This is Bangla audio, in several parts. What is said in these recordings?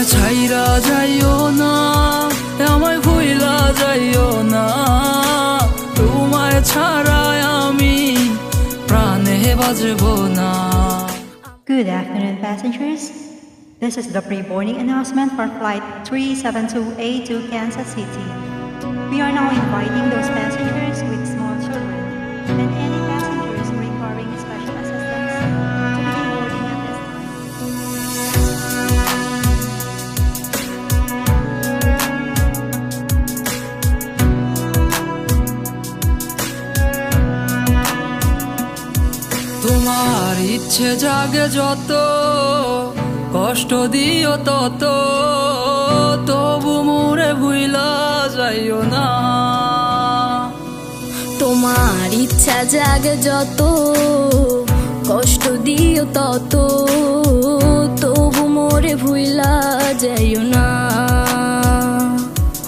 আমায় ছাইরা যাইও না, আমায় ভুইলা যাইও না, তোমায় ছাড়াই আমি প্রাণে বাজবো না। Good afternoon, passengers. This is the pre-boarding announcement for Flight 372A to Kansas City. We are now inviting those passengers with small children and any passengers requiring special assistance to begin boarding at this time. তোমার ইচ্ছে জাগে যত, কষ্ট দিও তত, তবু মোরে ভুইলা যাইও না। তোমার ইচ্ছা জাগে যত, কষ্ট দিও তত, তবু মোরে ভুইলা যাইও না।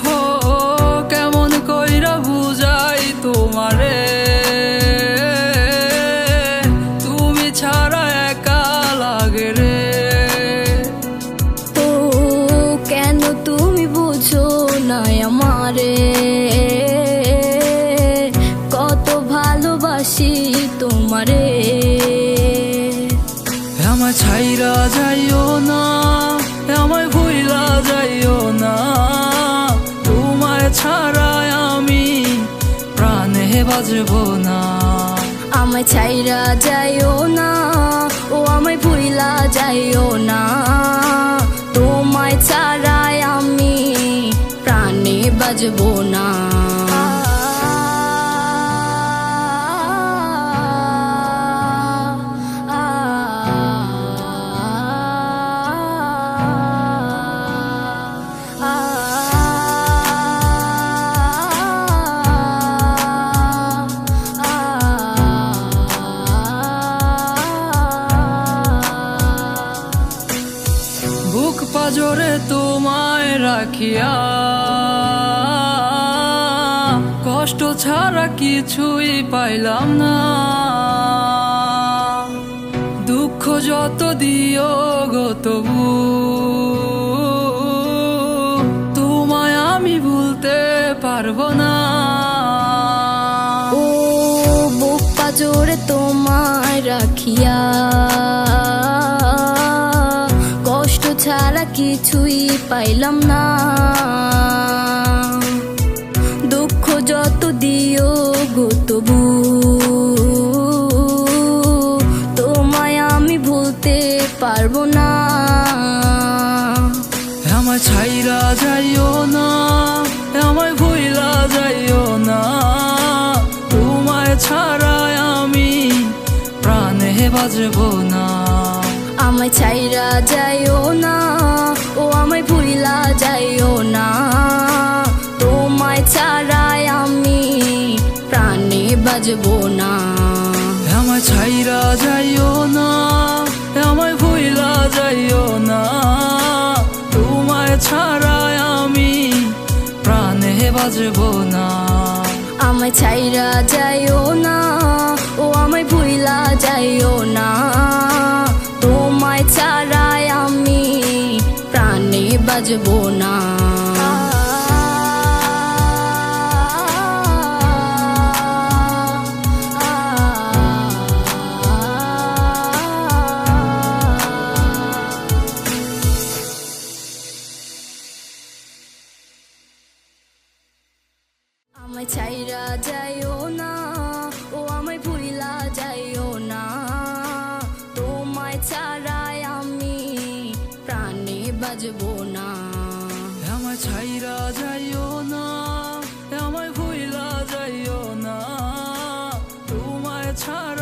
হো কেমন কইরা বুঝাই তোমারে, তুমি ছাড়া একা লাগে রে। তো কেন তুমি বুঝো না আমারে, কত ভালোবাসি তোমারে। আমায় ছাইরা যাইও না, আমায় ভুইলা যাইও না, তোমায় ছাড়াই আমি প্রাণে বাজবো না। আমায় ছাইরা যাইও না, ও আমায় ভুইলা যাইও না, তোমায় ছাড়াই আমি প্রাণে বাজবো না। বুক পাজরে তোমায় রাখিয়া, কষ্ট ছাড়া কিছুই পাইলাম না। দুঃখ যত দিও গো তবু তোমায় আমি ভুলতে পারবো না। ও বুক পাজরে তোমায় রাখিয়া, কষ্ট ছাড়া কিছুই পাইলাম না। দুঃখ যত দিও গো তবু তোমায় আমি ভুলতে পারবো না। আমায় ছাইরা যাইও না, আমায় ভুইলা যাইও না, তোমায় ছাড়াই আমি প্রাণে বাজবো না। আমায় ছাইরা যাইও না, ও আমায় ভুইলা যাইও না, তোমায় ছাড়াই আমি প্রাণে বাজবো না। আমায় ছাইরা যাইও না, আমায় ভুইলা যাইও না, তোমায় ছাড়াই আমি প্রাণে বাজবো না। আমায় ছাইরা যাইও না, ও আমায় ভুইলা যাইও না, তোমায় ছাড়াই আমি প্রাণে বাজবো না। আমায় ছাইরা যাইও না, ও আমায় ভুইলা যাইও না, তোমায় ছাড়াই আমি প্রাণে বাজবো না। আমায় ছাইরা যাইও না, আমায় ভুইলা যাইও না, তোমায় ছাড়া